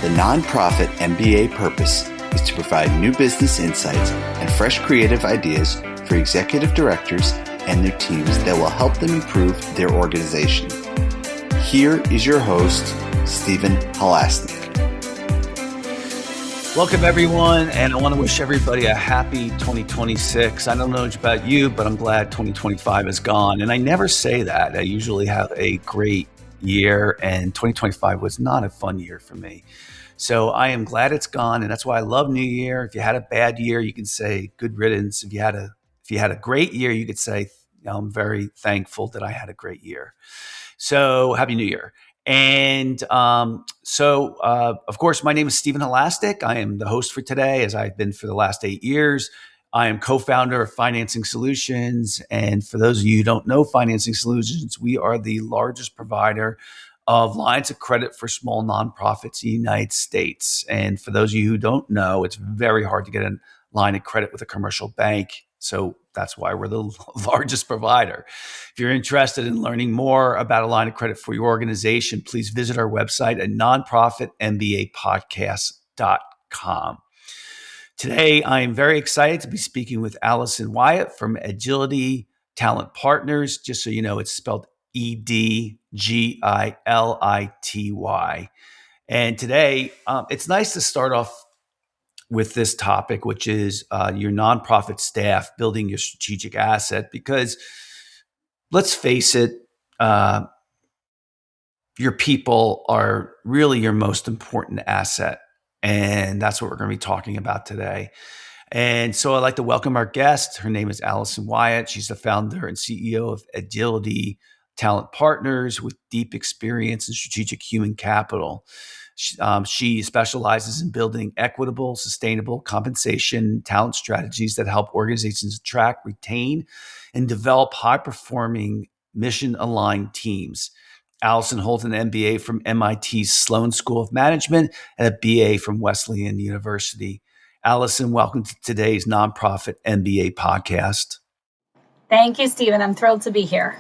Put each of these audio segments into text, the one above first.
The Nonprofit MBA purpose is to provide new business insights and fresh creative ideas for executive directors and their teams that will help them improve their organization. Here is your host, Stephen Halasnik. Welcome, everyone, and I want to wish everybody a happy 2026. I don't know about you, but I'm glad 2025 is gone. And I never say that. I usually have a great year, and 2025 was not a fun year for me. So I am glad it's gone, and that's why I love New Year. If you had a bad year, you can say good riddance. If you had a great year, you could say, I'm very thankful that I had a great year. So Happy New Year. And of course, my name is Stephen Halasnik. I am the host for today, as I've been for the last 8 years. I am co-founder of Financing Solutions. And for those of you who don't know Financing Solutions, we are the largest provider of lines of credit for small nonprofits in the United States. And for those of you who don't know, it's very hard to get a line of credit with a commercial bank. So that's why we're the largest provider. If you're interested in learning more about a line of credit for your organization, please visit our website at nonprofitmbapodcast.com. Today, I am very excited to be speaking with Allison Wyatt from Edgility Talent Partners. Just so you know, it's spelled Edgility. And today, it's nice to start off with this topic, which is your nonprofit staff building your strategic asset, because let's face it, your people are really your most important asset. And that's what we're going to be talking about today. And so I'd like to welcome our guest. Her name is Allison Wyatt. She's the founder and CEO of Edgility Talent Partners with deep experience in strategic human capital. She specializes in building equitable, sustainable compensation talent strategies that help organizations attract, retain, and develop high-performing, mission-aligned teams. Allison holds an MBA from MIT's Sloan School of Management and a BA from Wesleyan University. Allison, welcome to today's Nonprofit MBA Podcast. Thank you, Stephen. I'm thrilled to be here.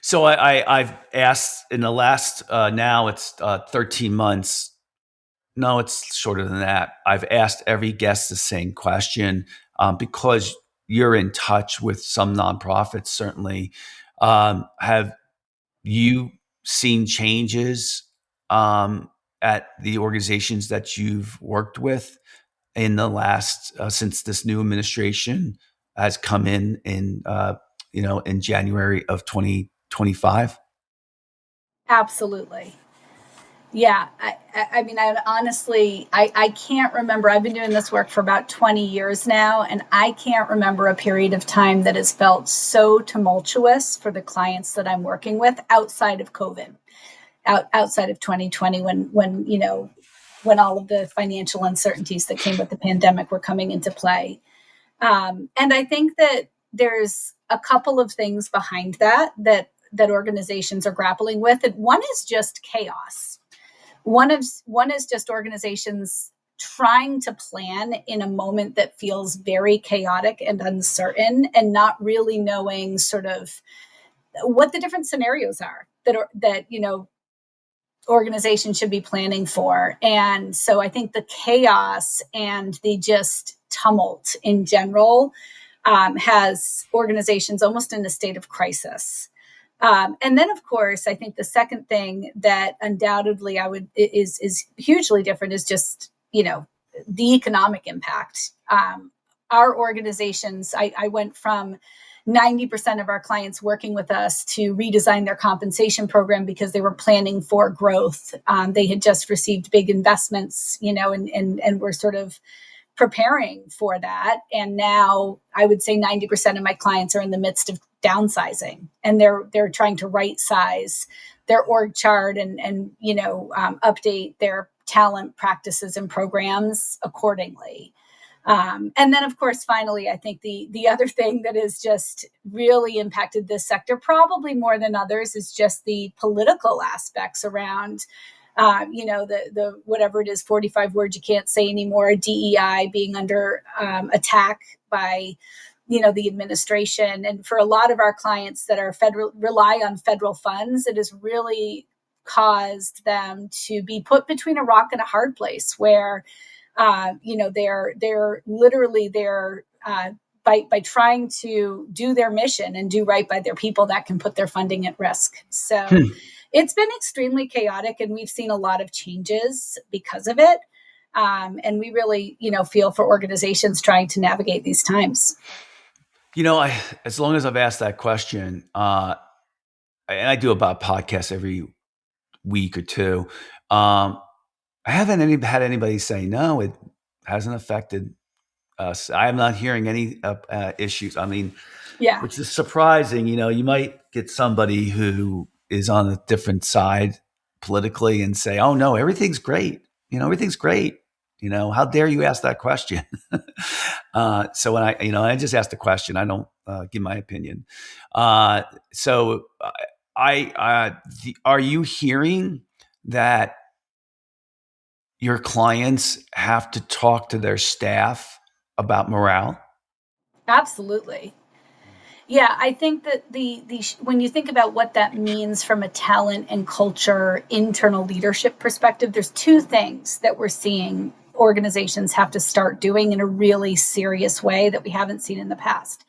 So I've asked in the last, now it's 13 months. No, it's shorter than that. I've asked every guest the same question because you're in touch with some nonprofits, certainly. Have you seen changes at the organizations that you've worked with in the last, since this new administration has come in January of 2025? Absolutely. Yeah. I mean, I honestly can't remember. I've been doing this work for about 20 years now, and I can't remember a period of time that has felt so tumultuous for the clients that I'm working with outside of COVID, outside of 2020, when all of the financial uncertainties that came with the pandemic were coming into play. And I think that there's a couple of things behind that organizations are grappling with. And one is just chaos. One is just organizations trying to plan in a moment that feels very chaotic and uncertain, and not really knowing sort of what the different scenarios are that organizations should be planning for. And so I think the chaos and the just tumult in general has organizations almost in a state of crisis. And then, of course, I think the second thing that undoubtedly is hugely different is just, the economic impact. Our organizations, I went from 90% of our clients working with us to redesign their compensation program because they were planning for growth. They had just received big investments, and were sort of preparing for that. And now I would say 90% of my clients are in the midst of downsizing, and they're trying to right size their org chart and update their talent practices and programs accordingly. And then, of course, finally, I think the other thing that has just really impacted this sector, probably more than others, is just the political aspects around the whatever it is, 45 words you can't say anymore, DEI being under attack by, the administration. And for a lot of our clients that are rely on federal funds, it has really caused them to be put between a rock and a hard place where, they're literally by trying to do their mission and do right by their people, that can put their funding at risk. So it's been extremely chaotic, and we've seen a lot of changes because of it. And we really, feel for organizations trying to navigate these times. As long as I've asked that question, and I do about podcasts every week or two, I haven't had anybody say, no, it hasn't affected us. I am not hearing any issues. I mean, Yeah. which is surprising. You might get somebody who is on a different side politically and say, oh, no, everything's great. Everything's great. How dare you ask that question? So when I just ask the question, I don't give my opinion. Are you hearing that your clients have to talk to their staff about morale? Absolutely. Yeah, I think that when you think about what that means from a talent and culture, internal leadership perspective, there's two things that we're seeing organizations have to start doing in a really serious way that we haven't seen in the past.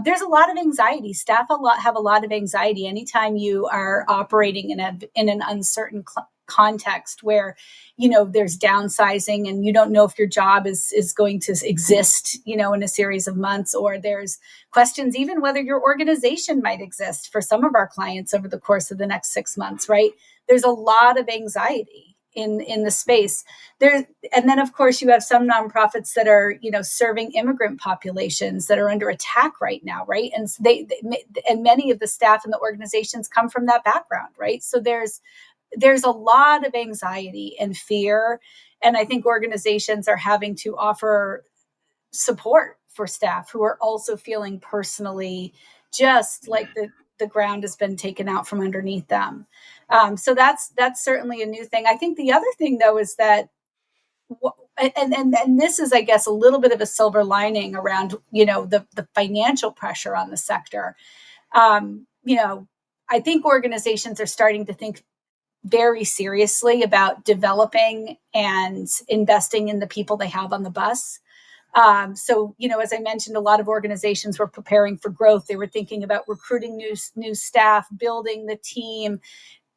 There's a lot of anxiety. Staff have a lot of anxiety anytime you are operating in an uncertain context where, there's downsizing and you don't know if your job is going to exist, in a series of months, or there's questions even whether your organization might exist for some of our clients over the course of the next 6 months, right? There's a lot of anxiety in the space there. And then of course you have some nonprofits that are, serving immigrant populations that are under attack right now. Right. And and many of the staff in the organizations come from that background. Right. So there's a lot of anxiety and fear. And I think organizations are having to offer support for staff who are also feeling personally just like the ground has been taken out from underneath them. So that's certainly a new thing. I think the other thing, though, is that, and this is, I guess, a little bit of a silver lining around, the financial pressure on the sector. I think organizations are starting to think very seriously about developing and investing in the people they have on the bus. So, as I mentioned, a lot of organizations were preparing for growth. They were thinking about recruiting new staff, building the team,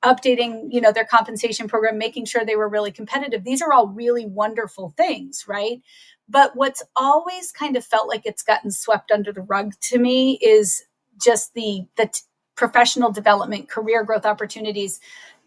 updating, their compensation program, making sure they were really competitive. These are all really wonderful things, right? But what's always kind of felt like it's gotten swept under the rug to me is just the professional development, career growth opportunities.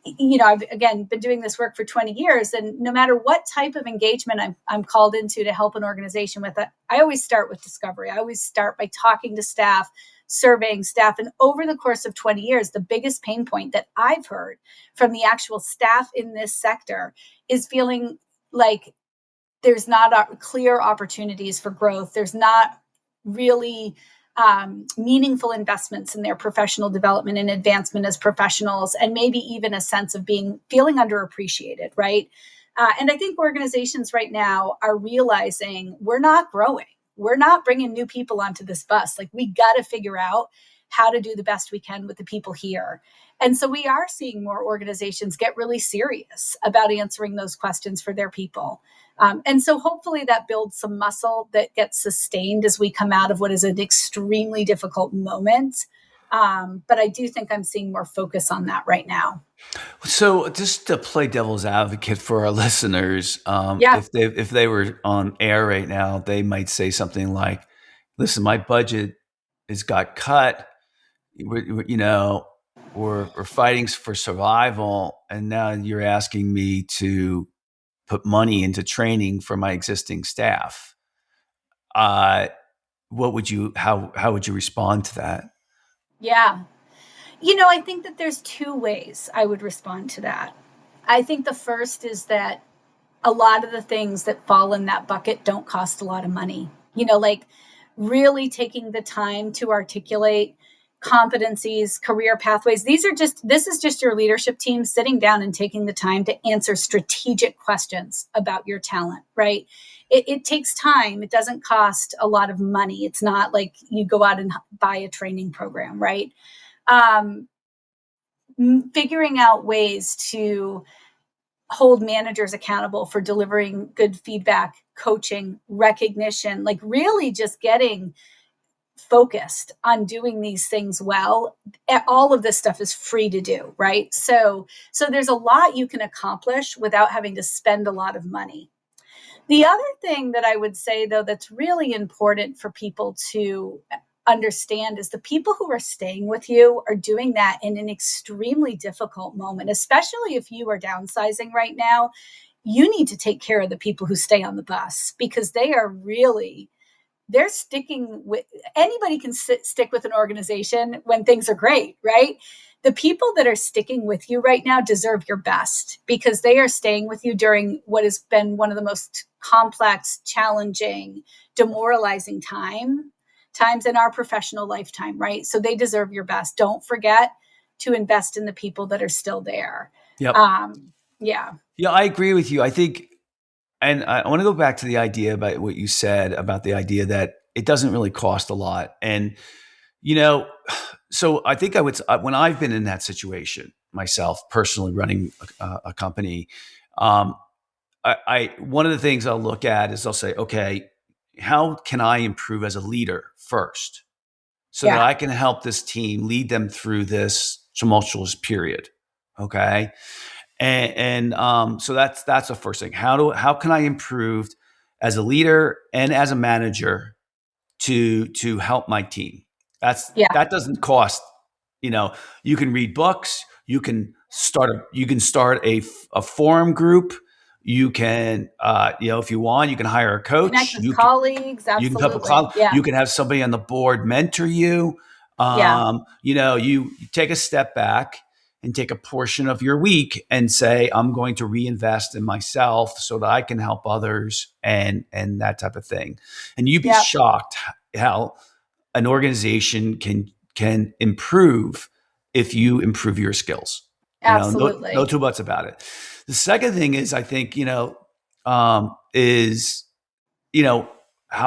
I've, again, been doing this work for 20 years, and no matter what type of engagement I'm called into to help an organization with it, I always start with discovery. I always start by talking to staff, surveying staff. And over the course of 20 years, the biggest pain point that I've heard from the actual staff in this sector is feeling like there's not clear opportunities for growth. There's not really meaningful investments in their professional development and advancement as professionals, and maybe even a sense of feeling underappreciated, right? And I think organizations right now are realizing we're not growing. We're not bringing new people onto this bus. Like, we got to figure out how to do the best we can with the people here. And so we are seeing more organizations get really serious about answering those questions for their people. And so hopefully that builds some muscle that gets sustained as we come out of what is an extremely difficult moment. But I do think I'm seeing more focus on that right now. So just to play devil's advocate for our listeners, Yeah. if they were on air right now, they might say something like, listen, my budget has got cut. We're fighting for survival. And now you're asking me to put money into training for my existing staff. How would you respond to that? Yeah. I think that there's two ways I would respond to that. I think the first is that a lot of the things that fall in that bucket don't cost a lot of money. Like really taking the time to articulate competencies, career pathways. This is just your leadership team sitting down and taking the time to answer strategic questions about your talent, right? It takes time. It doesn't cost a lot of money. It's not like you go out and buy a training program, right? figuring out ways to hold managers accountable for delivering good feedback, coaching, recognition, like really just getting focused on doing these things well. All of this stuff is free to do, right? So there's a lot you can accomplish without having to spend a lot of money. The other thing that I would say, though, that's really important for people to understand is the people who are staying with you are doing that in an extremely difficult moment, especially if you are downsizing right now. You need to take care of the people who stay on the bus, because they're sticking with, anybody can stick with an organization when things are great, right? The people that are sticking with you right now deserve your best, because they are staying with you during what has been one of the most complex, challenging, demoralizing times in our professional lifetime, right? So they deserve your best. Don't forget to invest in the people that are still there. Yep. Yeah, I agree with you. I think, and I want to go back to the idea about what you said about the idea that it doesn't really cost a lot. And, so I think when I've been in that situation myself, personally running a company, one of the things I'll look at is I'll say, okay, how can I improve as a leader first, so that I can help this team, lead them through this tumultuous period. Okay. And so that's the first thing. How can I improve as a leader and as a manager to help my team? That doesn't cost. You can read books. You can start a forum group. You can, if you want, you can hire a coach. Connect with colleagues. Absolutely. You can have somebody on the board mentor you. You take a step back and take a portion of your week and say, I'm going to reinvest in myself so that I can help others and that type of thing. And you'd be shocked how an organization can improve if you improve your skills. Absolutely. No two buts about it. The second thing is, I think, how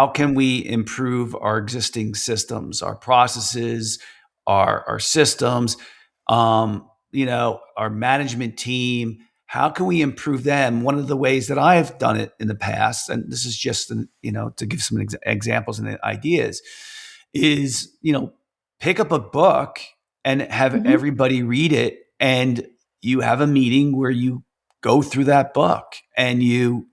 can we improve our existing systems, our processes, our systems, our management team? How can we improve them? One of the ways that I've done it in the past, and this is just, to give some examples and ideas, is, pick up a book and have everybody read it, and you have a meeting where you go through that book and you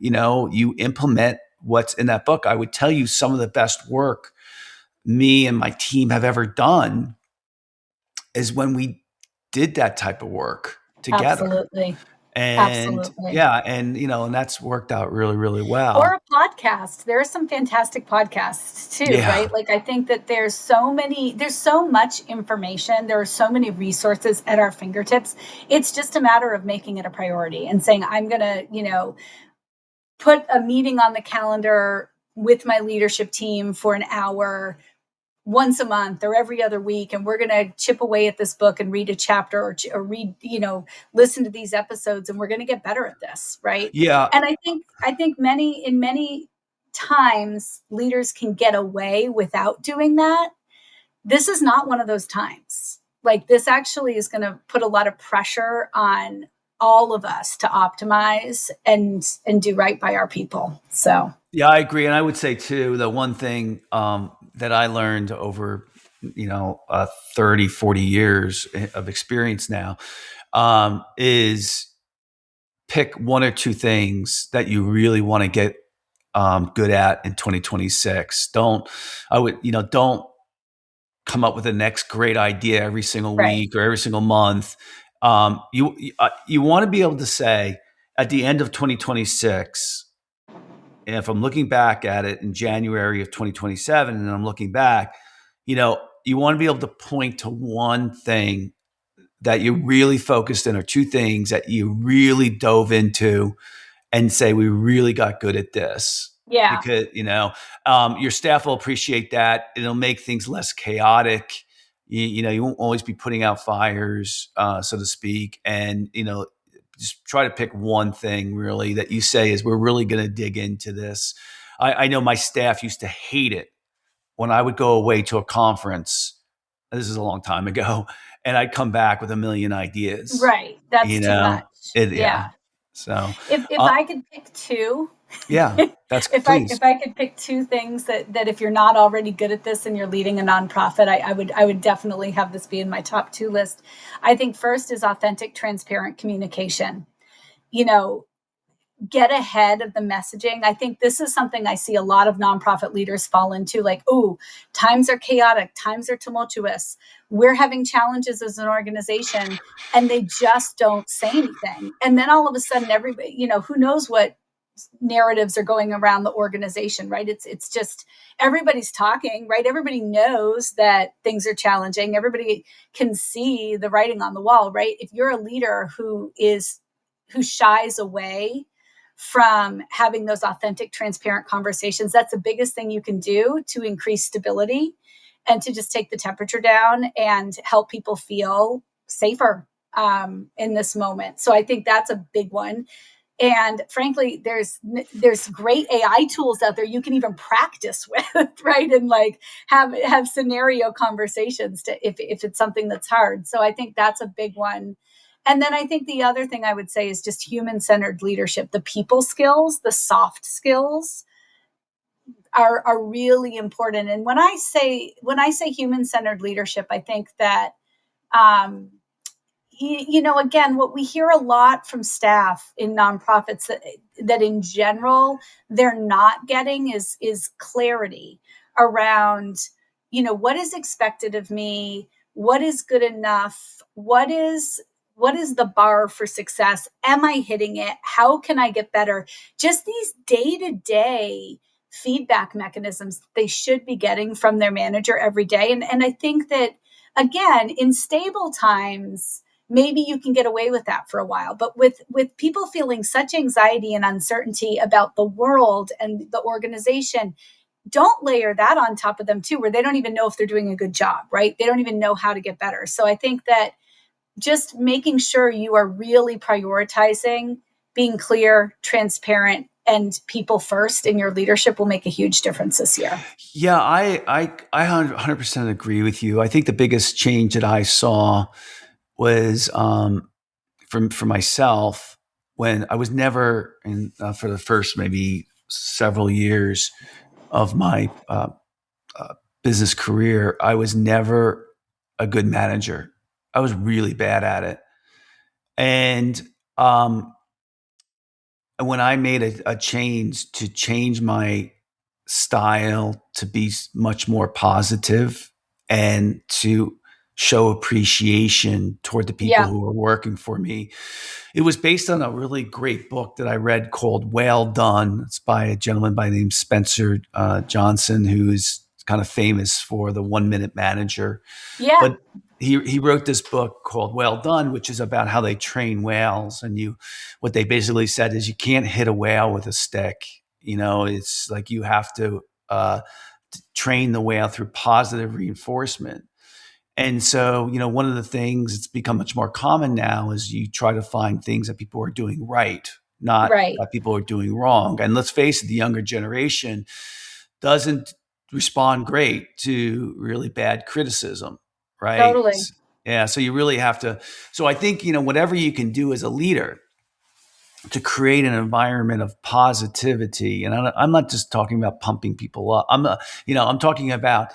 implement what's in that book. I would tell you some of the best work me and my team have ever done is when we did that type of work together. Absolutely. And Absolutely. and that's worked out really, really well. Or a podcast. There are some fantastic podcasts too, right? Like, I think that there's so much information. There are so many resources at our fingertips. It's just a matter of making it a priority and saying, I'm going to, put a meeting on the calendar with my leadership team for an hour once a month or every other week, and we're going to chip away at this book and read a chapter or read, listen to these episodes, and we're going to get better at this, right? Yeah. And I think many times leaders can get away without doing that. This is not one of those times. Like, this actually is going to put a lot of pressure on all of us to optimize and do right by our people. So yeah, I agree. And I would say too, the one thing that I learned over, 30, 40 years of experience now, is pick one or two things that you really want to get good at in 2026. Don't come up with the next great idea every single week or every single month. You want to be able to say at the end of 2026, and if I'm looking back at it in January of 2027, and I'm looking back, you want to be able to point to one thing that you really focused in, or two things that you really dove into, and say, we really got good at this. Yeah. Because, your staff will appreciate that. It'll make things less chaotic. You won't always be putting out fires, so to speak. And, just try to pick one thing really that you say is, we're really going to dig into this. I know my staff used to hate it when I would go away to a conference. This is a long time ago. and I'd come back with a million ideas. Right. That's too much. Yeah. So, If I could pick two, yeah, that's please. if I could pick two things that if you're not already good at this and you're leading a nonprofit, I would definitely have this be in my top two list. I think first is authentic, transparent communication. Get ahead of the messaging. I think this is something I see a lot of nonprofit leaders fall into, like, oh, times are chaotic, times are tumultuous. We're having challenges as an organization, and they just don't say anything. And then all of a sudden, everybody, who knows what narratives are going around the organization, right? It's just everybody's talking, right? Everybody knows that things are challenging. Everybody can see the writing on the wall, right? If you're a leader who shies away from having those authentic, transparent conversations, that's the biggest thing you can do to increase stability and to just take the temperature down and help people feel safer in this moment. So I think that's a big one. And frankly, there's great AI tools out there you can even practice with, right? And like have scenario conversations if it's something that's hard. So I think that's a big one. And then I think the other thing I would say is just human-centered leadership. The people skills, the soft skills are really important. And when I say human-centered leadership, I think that, again, what we hear a lot from staff in nonprofits that in general they're not getting is clarity around, what is expected of me, what is good enough, what is the bar for success? Am I hitting it? How can I get better? Just these day-to-day feedback mechanisms they should be getting from their manager every day. And I think that, again, in stable times, maybe you can get away with that for a while. But with people feeling such anxiety and uncertainty about the world and the organization, don't layer that on top of them too, where they don't even know if they're doing a good job, right? They don't even know how to get better. So I think that just making sure you are really prioritizing being clear, transparent, and people first in your leadership will make a huge difference this year. Yeah, I 100% agree with you. I think the biggest change that I saw was for myself when I was never for the first maybe several years of my business career, I was never a good manager. I was really bad at it. And when I made a change to change my style to be much more positive and to show appreciation toward the people who were working for me, it was based on a really great book that I read called Well Done. It's by a gentleman by the name Spencer Johnson, who is kind of famous for the 1 Minute Manager. Yeah. But he wrote this book called Well Done, which is about how they train whales. And what they basically said is you can't hit a whale with a stick. It's like you have to train the whale through positive reinforcement. And so, one of the things that's become much more common now is you try to find things that people are doing right, not that people are doing wrong. And let's face it, the younger generation doesn't respond great to really bad criticism, right? Totally. Yeah. So you really have to. So I think, whatever you can do as a leader to create an environment of positivity. And I'm not just talking about pumping people up. I'm talking about,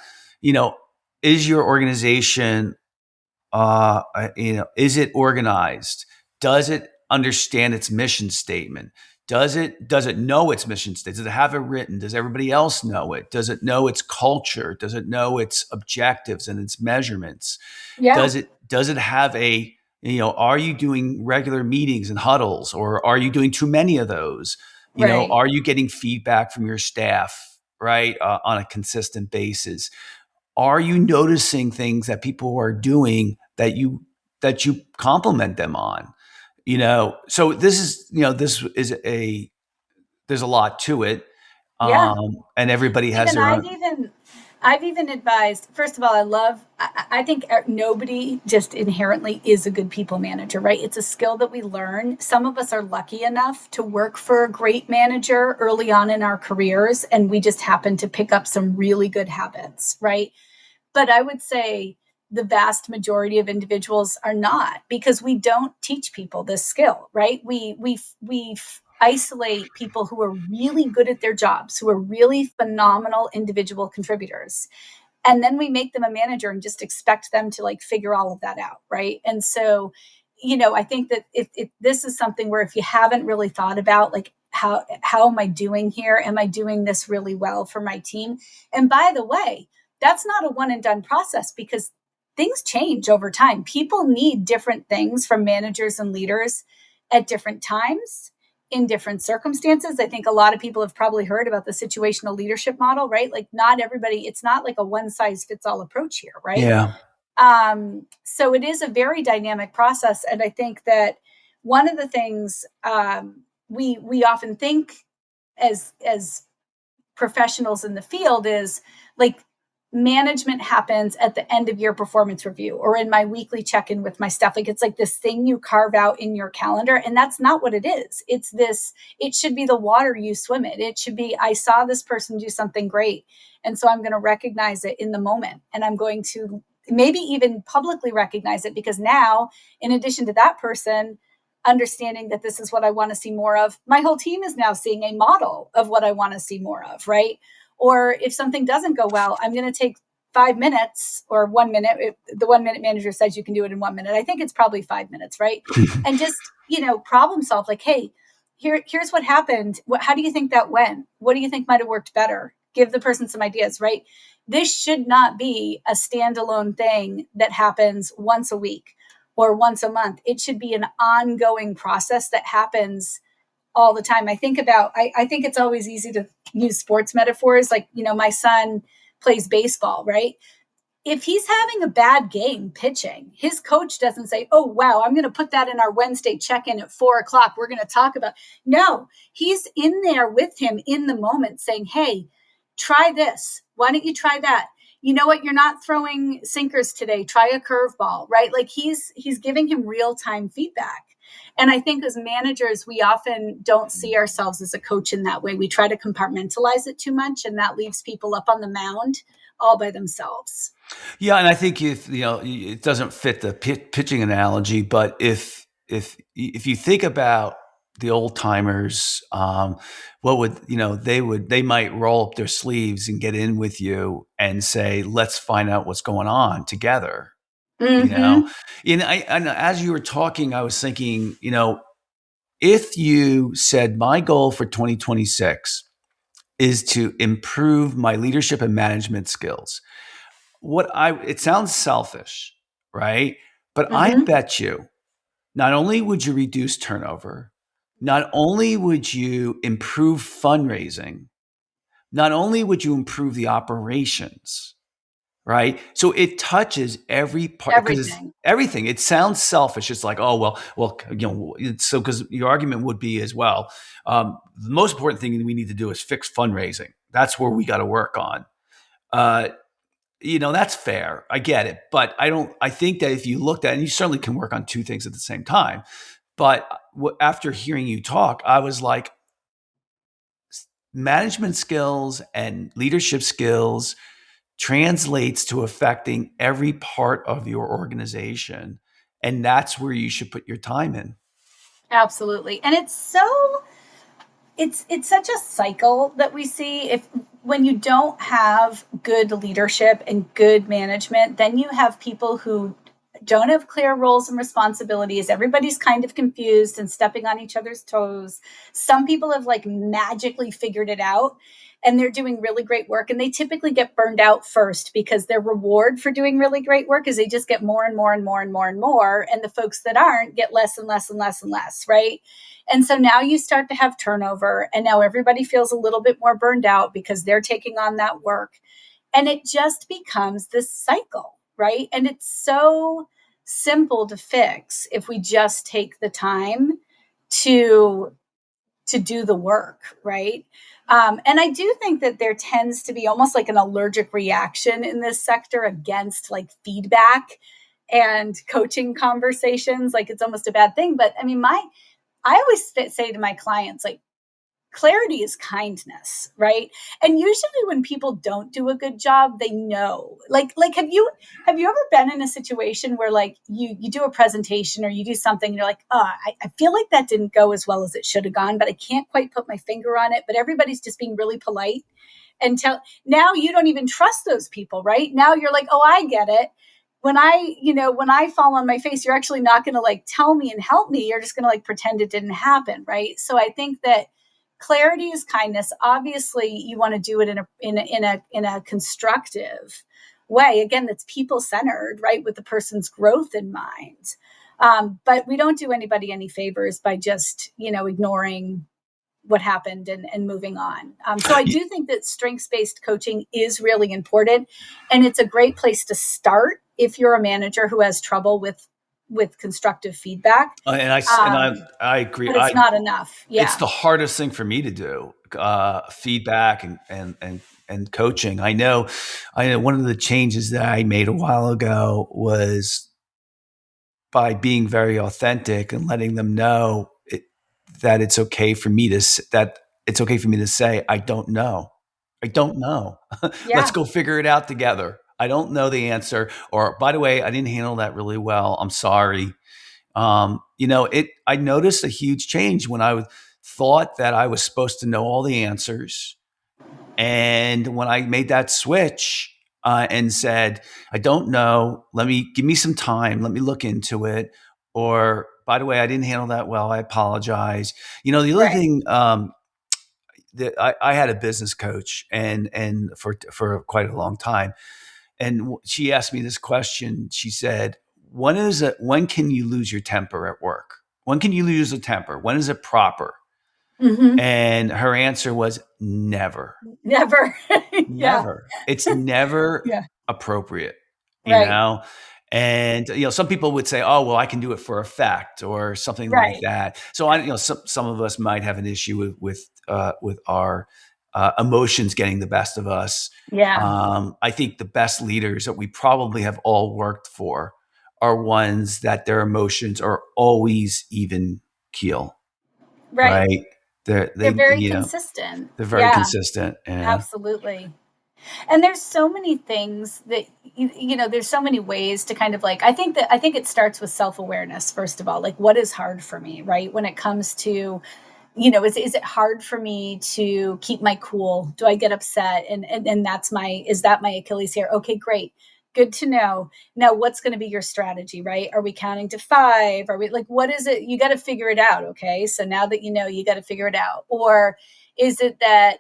is your organization, is it organized? Does it understand its mission statement? Does it know its mission statement? Does it have it written? Does everybody else know it? Does it know its culture? Does it know its objectives and its measurements? Yeah. Does it have are you doing regular meetings and huddles, or are you doing too many of those? Are you getting feedback from your staff, right, on a consistent basis? Are you noticing things that people are doing that you compliment them on? So there's a lot to it. And everybody has their own. I've even advised, first of all, I think nobody just inherently is a good people manager, right? It's a skill that we learn. Some of us are lucky enough to work for a great manager early on in our careers, and we just happen to pick up some really good habits, right? But I would say the vast majority of individuals are not, because we don't teach people this skill, right? We isolate people who are really good at their jobs, who are really phenomenal individual contributors. And then we make them a manager and just expect them to like figure all of that out, right? And so, I think that if this is something where if you haven't really thought about like how am I doing here? Am I doing this really well for my team? And by the way, that's not a one and done process, because things change over time. People need different things from managers and leaders at different times, in different circumstances. I think a lot of people have probably heard about the situational leadership model, right? Like not everybody, it's not like a one size fits all approach here, right? Yeah. So it is a very dynamic process. And I think that one of the things we often think as professionals in the field is like, management happens at the end of your performance review or in my weekly check-in with my staff. Like it's like this thing you carve out in your calendar. And that's not what it is. It should be the water you swim in. It should be, I saw this person do something great. And so I'm going to recognize it in the moment. And I'm going to maybe even publicly recognize it, because now, in addition to that person understanding that this is what I want to see more of, my whole team is now seeing a model of what I want to see more of, right? Or if something doesn't go well, I'm going to take 5 minutes or 1 minute. If the 1 minute manager says you can do it in 1 minute, I think it's probably 5 minutes, right? And just, problem solve like, hey, here's what happened. How do you think that went? What do you think might have worked better? Give the person some ideas, right? This should not be a standalone thing that happens once a week or once a month. It should be an ongoing process that happens all the time. I think it's always easy to use sports metaphors. Like, my son plays baseball, right? If he's having a bad game pitching, his coach doesn't say, oh, wow, I'm going to put that in our Wednesday check-in at 4:00. We're going to talk about. No, he's in there with him in the moment saying, hey, try this. Why don't you try that? You know what? You're not throwing sinkers today. Try a curveball, right? Like he's giving him real-time feedback. And I think as managers, we often don't see ourselves as a coach in that way. We try to compartmentalize it too much, and that leaves people up on the mound all by themselves. Yeah, and I think if it doesn't fit the pitching analogy, but if you think about the old timers, what would they might roll up their sleeves and get in with you and say, let's find out what's going on together. Mm-hmm. And as you were talking, I was thinking, if you said my goal for 2026 is to improve my leadership and management skills, it sounds selfish, right? But Mm-hmm. I bet you not only would you reduce turnover, not only would you improve fundraising, not only would you improve the operations, right? So it touches every part, because everything. It sounds selfish. It's like, oh, well, so because your argument would be as well, the most important thing we need to do is fix fundraising. That's where we got to work on. That's fair. I get it. But I think that if you looked at, and you certainly can work on two things at the same time. But after hearing you talk, I was like, management skills and leadership skills translates to affecting every part of your organization. And that's where you should put your time in. Absolutely. And it's such a cycle that we see. When you don't have good leadership and good management, then you have people who don't have clear roles and responsibilities. Everybody's kind of confused and stepping on each other's toes. Some people have like magically figured it out and they're doing really great work. And they typically get burned out first, because their reward for doing really great work is they just get more and more and more and more and more. And the folks that aren't get less and less and less and less, right? And so now you start to have turnover, and now everybody feels a little bit more burned out because they're taking on that work. And it just becomes this cycle, right? And it's so simple to fix if we just take the time to do the work, right? And I do think that there tends to be almost like an allergic reaction in this sector against like feedback and coaching conversations. Like it's almost a bad thing. But I mean, I always say to my clients, like, clarity is kindness, right? And usually when people don't do a good job, they know. Like have you ever been in a situation where like you do a presentation or you do something and you're like, oh, I feel like that didn't go as well as it should have gone, but I can't quite put my finger on it, but everybody's just being really polite until now you don't even trust those people, right? Now you're like, oh, I get it. When I fall on my face, you're actually not going to like tell me and help me. You're just going to like pretend it didn't happen, right? So I think that clarity is kindness. Obviously, you want to do it in a constructive way. Again, that's people centered, right, with the person's growth in mind. But we don't do anybody any favors by just ignoring what happened and moving on. So I do think that strengths-based coaching is really important, and it's a great place to start if you're a manager who has trouble with constructive feedback. And I agree. But it's not enough. Yeah. It's the hardest thing for me to do, feedback and coaching. I know one of the changes that I made a while ago was by being very authentic and letting them know that it's okay for me to say, I don't know. Yeah. Let's go figure it out together. I don't know the answer. Or, by the way, I didn't handle that really well. I'm sorry. I noticed a huge change when I thought that I was supposed to know all the answers. And when I made that switch and said, I don't know, give me some time. Let me look into it. Or, by the way, I didn't handle that well. I apologize. The other thing, that I had a business coach and for quite a long time. And she asked me this question. She said, when can you lose your temper at work? When can you lose a temper? When is it proper? Mm-hmm. And her answer was never. Never. Never. It's never appropriate, you know? And, some people would say, oh, well, I can do it for effect or something like that. So some of us might have an issue with our emotions getting the best of us. Yeah. I think the best leaders that we probably have all worked for are ones that their emotions are always even keel. Right. They're very consistent. They're very consistent. Yeah. Absolutely. And there's so many things that, there's so many ways to kind of like, I think it starts with self-awareness, first of all, like what is hard for me, right? When it comes to, is it hard for me to keep my cool? Do I get upset? And is that my Achilles heel? Okay, great. Good to know. Now, what's going to be your strategy, right? Are we counting to 5? Are we like, what is it? You got to figure it out. Okay. So now that you got to figure it out. Or is it that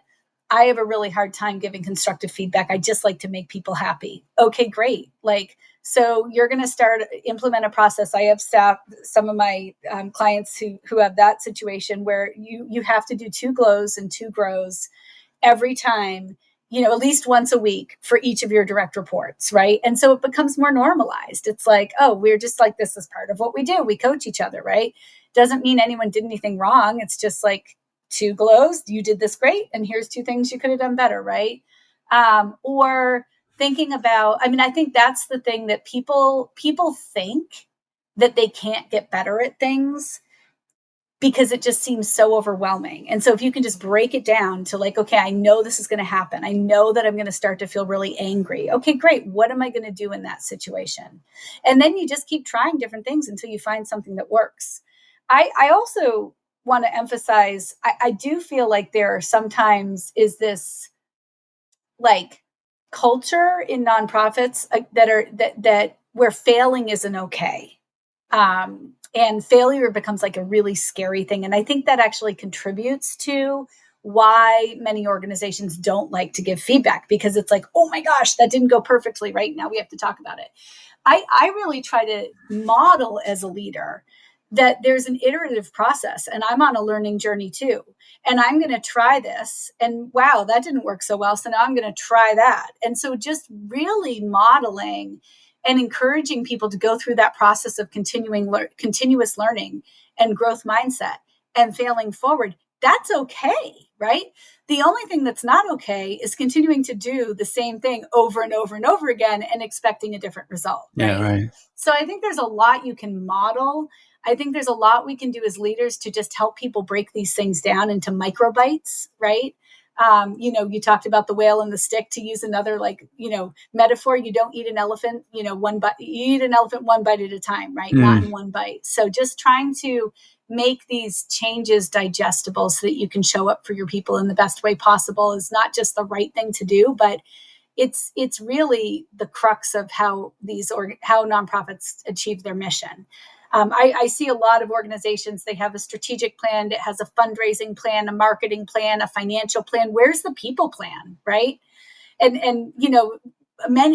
I have a really hard time giving constructive feedback? I just like to make people happy. Okay, great. Like, so you're going to implement a process. I have some of my clients who have that situation where you have to do 2 glows and 2 grows every time, at least once a week for each of your direct reports, right? And so it becomes more normalized. It's like, oh, we're just like, this is part of what we do. We coach each other, right? Doesn't mean anyone did anything wrong. It's just like 2 glows, you did this great, and here's 2 things you could have done better, right? Or thinking about, I think that's the thing that people think that they can't get better at things because it just seems so overwhelming. And so if you can just break it down to like, okay, I know this is going to happen. I know that I'm going to start to feel really angry. Okay, great. What am I going to do in that situation? And then you just keep trying different things until you find something that works. I also want to emphasize, I do feel like there sometimes is this like culture in nonprofits that where failing isn't okay. And failure becomes like a really scary thing. And I think that actually contributes to why many organizations don't like to give feedback, because it's like, oh my gosh, that didn't go perfectly. Right now we have to talk about it. I really try to model as a leader that there's an iterative process, and I'm on a learning journey too. And I'm going to try this, and wow, that didn't work so well. So now I'm going to try that. And so just really modeling and encouraging people to go through that process of continuous learning and growth mindset and failing forward. That's okay, right? The only thing that's not okay is continuing to do the same thing over and over and over again and expecting a different result. Right? Yeah, right. So I think there's a lot you can model I think there's a lot we can do as leaders to just help people break these things down into microbites, right? You talked about the whale and the stick, to use another metaphor. You don't eat an elephant, one bite. You eat an elephant one bite at a time, right? Not in one bite. So just trying to make these changes digestible so that you can show up for your people in the best way possible is not just the right thing to do, but it's really the crux of how nonprofits achieve their mission. I see a lot of organizations, they have a strategic plan, it has a fundraising plan, a marketing plan, a financial plan. Where's the people plan, right? And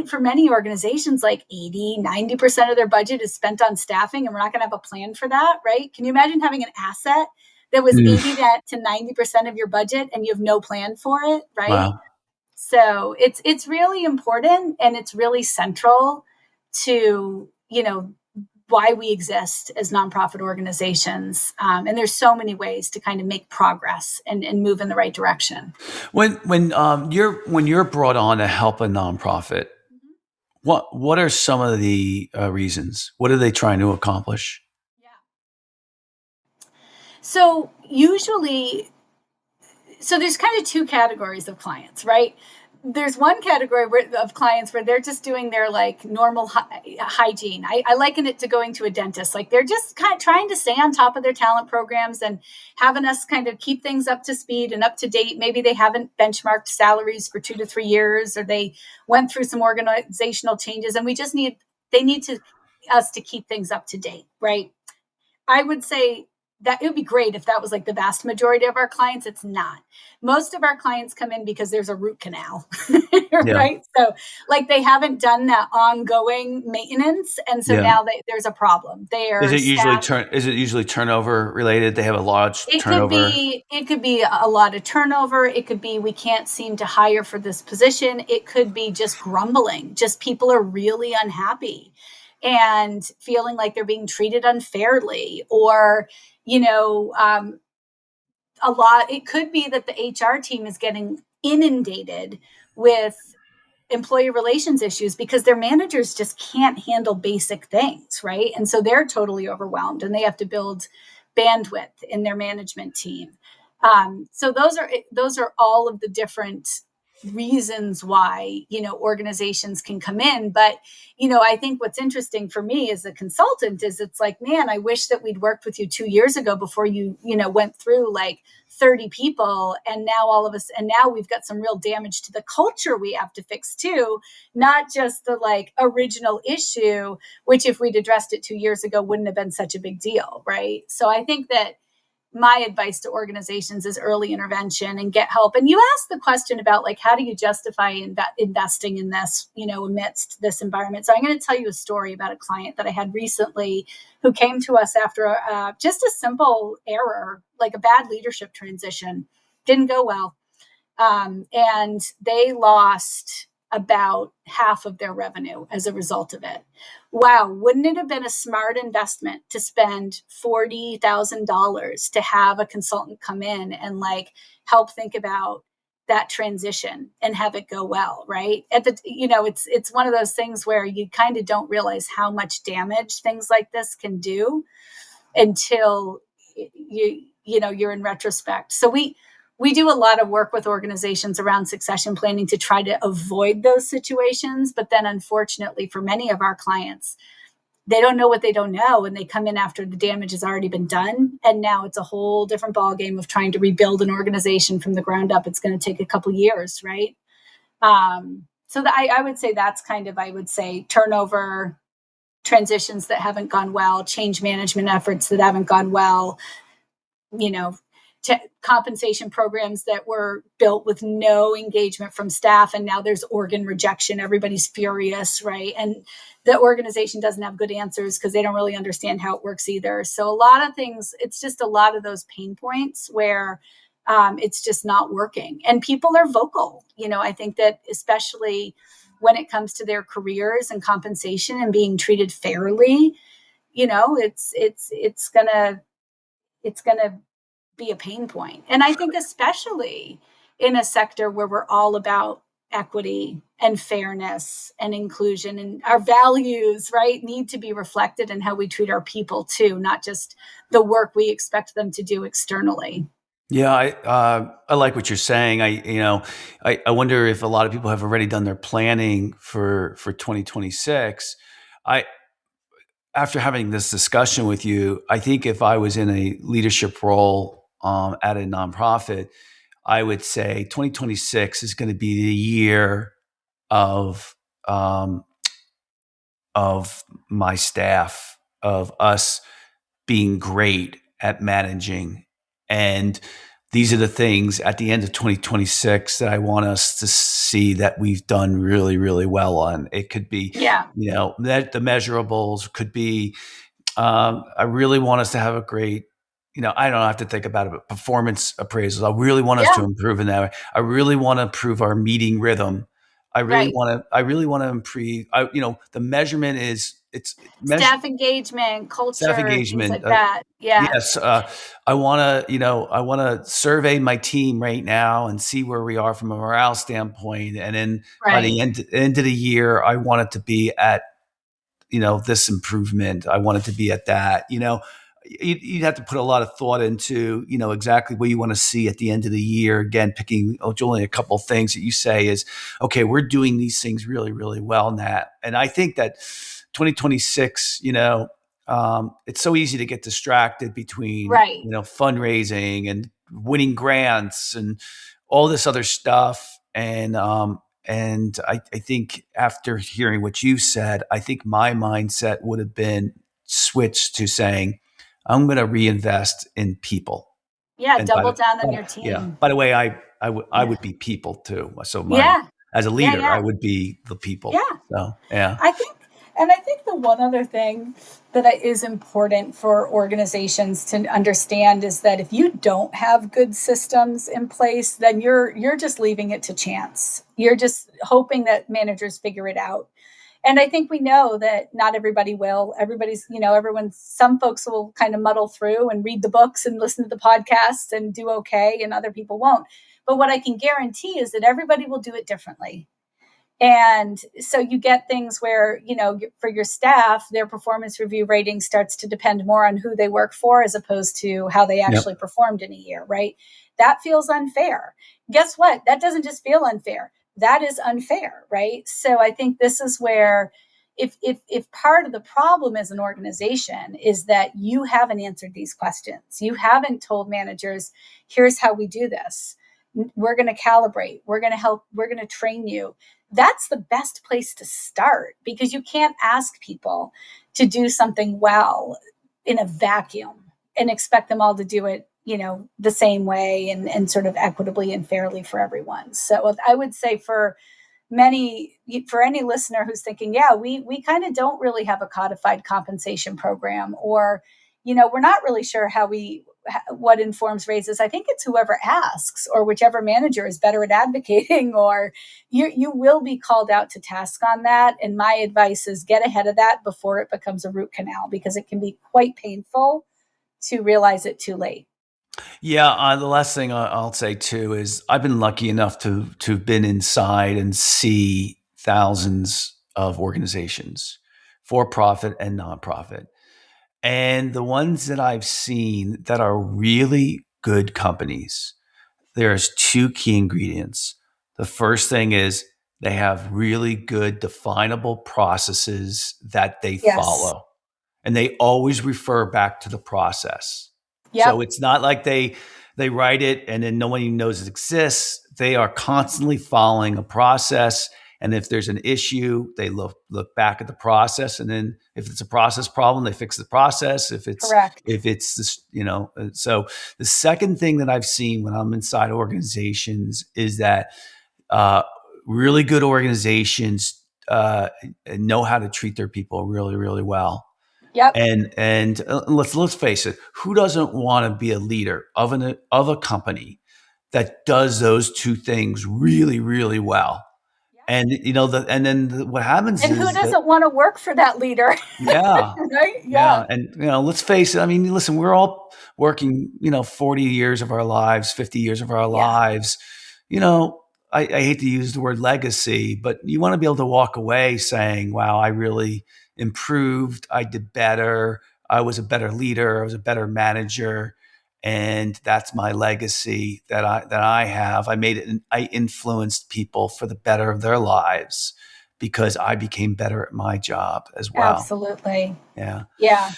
for many organizations, like 80-90% of their budget is spent on staffing, and we're not going to have a plan for that, right? Can you imagine having an asset that was 80 to 90% of your budget and you have no plan for it, right? Wow. So it's really important, and it's really central to, why we exist as nonprofit organizations. And there's so many ways to kind of make progress and move in the right direction. When you're brought on to help a nonprofit, what are some of the reasons? What are they trying to accomplish? Yeah. So there's kind of two categories of clients, right? There's one category of clients where they're just doing their normal hygiene. I liken it to going to a dentist. They're just kind of trying to stay on top of their talent programs and having us kind of keep things up to speed and up to date. Maybe they haven't benchmarked salaries for 2 to 3 years, or they went through some organizational changes, and they need us to keep things up to date, right? I would say that it would be great if that was the vast majority of our clients. It's not. Most of our clients come in because there's a root canal, right? So they haven't done that ongoing maintenance. And so now there's a problem. Is it usually turnover related? They have a large turnover? It could be a lot of turnover. It could be we can't seem to hire for this position. It could be just grumbling. Just people are really unhappy and feeling like they're being treated unfairly, or it could be that the HR team is getting inundated with employee relations issues because their managers just can't handle basic things, right? And so they're totally overwhelmed, and they have to build bandwidth in their management team. So those are all of the different reasons why organizations can come in. But I think what's interesting for me as a consultant is it's man, I wish that we'd worked with you 2 years ago before you went through 30 people, and now we've got some real damage to the culture we have to fix too, not just the original issue, which if we'd addressed it 2 years ago wouldn't have been such a big deal, right? So I think that my advice to organizations is early intervention and get help. And you asked the question about how do you justify investing in this, amidst this environment. So I'm going to tell you a story about a client that I had recently who came to us after just a simple error, a bad leadership transition. Didn't go well. And they lost about half of their revenue as a result of it. Wow, wouldn't it have been a smart investment to spend $40,000 to have a consultant come in and help think about that transition and have it go well, right? It's one of those things where you kind of don't realize how much damage things like this can do until you're in retrospect. So we do a lot of work with organizations around succession planning to try to avoid those situations. But then unfortunately for many of our clients, they don't know what they don't know. And they come in after the damage has already been done. And now it's a whole different ballgame of trying to rebuild an organization from the ground up. It's going to take a couple years, right? I would say that's turnover, transitions that haven't gone well, change management efforts that haven't gone well, compensation programs that were built with no engagement from staff, and now there's organ rejection. Everybody's furious, right? And the organization doesn't have good answers because they don't really understand how it works either. So a lot of things, it's just a lot of those pain points where it's just not working. And people are vocal. I think that especially when it comes to their careers and compensation and being treated fairly, it's gonna be a pain point. And I think especially in a sector where we're all about equity and fairness and inclusion, and our values, right, need to be reflected in how we treat our people too, not just the work we expect them to do externally. Yeah, I like what you're saying. I wonder if a lot of people have already done their planning for 2026. I After having this discussion with you, I think if I was in a leadership role at a nonprofit, I would say 2026 is going to be the year of um, of my staff, of us being great at managing. And these are the things at the end of 2026 that I want us to see that we've done really, really well on. It could be, Yeah. that the measurables could be, I really want us to have a great, I don't have to think about it, but performance appraisals. I really want us to improve in that way. I really want to improve our meeting rhythm. I really want to improve, the measurement is, staff engagement, culture, things like that. Yeah. Yes. I want to survey my team right now and see where we are from a morale standpoint. And then by the end of the year, I want it to be at, this improvement. I want it to be at that, you'd have to put a lot of thought into, exactly what you want to see at the end of the year. Again, picking only a couple of things that you say is, okay, we're doing these things really, really well now. And I think that 2026, it's so easy to get distracted between, fundraising and winning grants and all this other stuff. And I think after hearing what you said, I think my mindset would have been switched to saying, I'm going to reinvest in people. Yeah, double down on your team. Yeah. By the way, I would be people too. So as a leader, I would be the people. Yeah. So yeah. I think the one other thing that is important for organizations to understand is that if you don't have good systems in place, then you're just leaving it to chance. You're just hoping that managers figure it out. And I think we know that not everybody will. Some folks will kind of muddle through and read the books and listen to the podcasts and do okay, and other people won't. But what I can guarantee is that everybody will do it differently. And so you get things where, for your staff, their performance review rating starts to depend more on who they work for as opposed to how they actually performed in a year, right? That feels unfair. Guess what? That doesn't just feel unfair. That is unfair, right? So I think this is where if part of the problem as an organization is that you haven't answered these questions, you haven't told managers, here's how we do this. We're going to calibrate. We're going to help. We're going to train you. That's the best place to start, because you can't ask people to do something well in a vacuum and expect them all to do it, the same way and sort of equitably and fairly for everyone. So I would say for any listener who's thinking, we kind of don't really have a codified compensation program, or, we're not really sure what informs raises. I think it's whoever asks, or whichever manager is better at advocating, or you will be called out to task on that. And my advice is get ahead of that before it becomes a root canal, because it can be quite painful to realize it too late. Yeah, the last thing I'll say too is I've been lucky enough to have been inside and see thousands of organizations, for profit and nonprofit. And the ones that I've seen that are really good companies, there's two key ingredients. The first thing is they have really good definable processes that they follow. And they always refer back to the process. Yep. So it's not like they write it and then no one even knows it exists. They are constantly following a process. And if there's an issue, they look back at the process. And then if it's a process problem, they fix the process. If it's this, so the second thing that I've seen when I'm inside organizations is that really good organizations know how to treat their people really, really well. Yep. And let's face it, who doesn't want to be a leader of a company that does those two things really, really well? And what happens is, who doesn't want to work for that leader? Yeah. Right? Yeah. And let's face it. I mean, listen, we're all working, 40 years of our lives, 50 years of our lives. I hate to use the word legacy, but you want to be able to walk away saying, wow, I really improved. I did better. I was a better leader. I was a better manager. And that's my legacy that I have. I made it. I influenced people for the better of their lives because I became better at my job as well. Absolutely. Yeah. Yeah.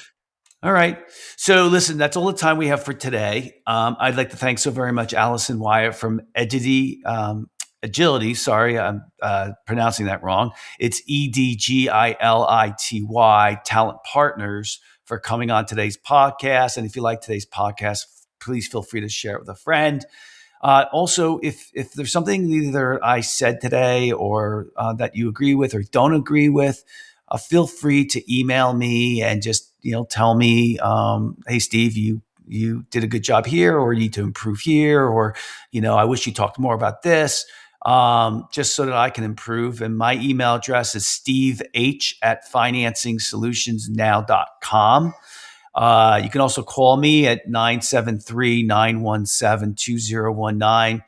All right. So listen, that's all the time we have for today. I'd like to thank so very much Allison Wyatt from Edgility. Sorry, I'm pronouncing that wrong. It's Edgility Talent Partners for coming on today's podcast. And if you like today's podcast, please feel free to share it with a friend. Also, if there's something either I said today or that you agree with or don't agree with, feel free to email me and just tell me, hey, Steve, you did a good job here, or you need to improve here, or I wish you talked more about this, just so that I can improve. And my email address is steveh@financingsolutionsnow.com. You can also call me at 973-917-2019.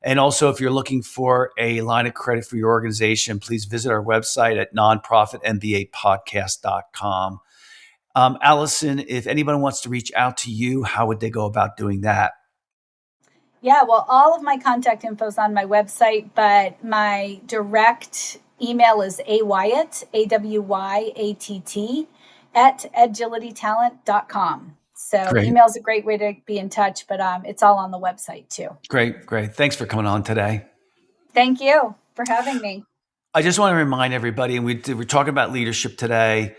And also, if you're looking for a line of credit for your organization, please visit our website at Nonprofit MBA Podcast.com. Allison, if anyone wants to reach out to you, how would they go about doing that? Yeah, well, all of my contact info is on my website, but my direct email is awyatt, AWYATT, at edgilitytalent.com. So Great. Email is a great way to be in touch, but it's all on the website too. Great. Thanks for coming on today. Thank you for having me. I just want to remind everybody, and we're talking about leadership today.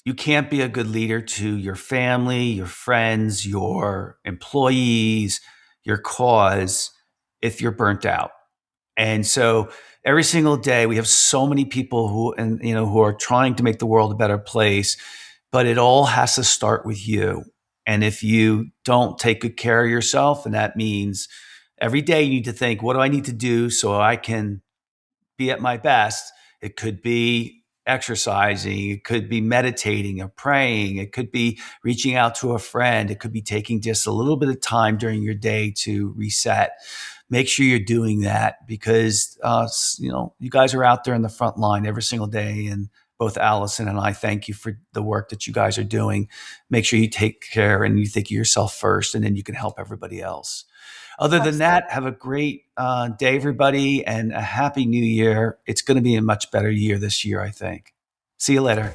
You can't be a good leader to your family, your friends, your employees, your cause if you're burnt out. And so every single day we have so many people who are trying to make the world a better place, but it all has to start with you. And if you don't take good care of yourself, and that means every day you need to think, what do I need to do so I can be at my best? It could be exercising, it could be meditating or praying, it could be reaching out to a friend, it could be taking just a little bit of time during your day to reset. Make sure you're doing that because you guys are out there in the front line every single day, and both Allison and I thank you for the work that you guys are doing. Make sure you take care and you think of yourself first, and then you can help everybody else. Other than that, have a great day, everybody, and a happy new year. It's going to be a much better year this year, I think. See you later.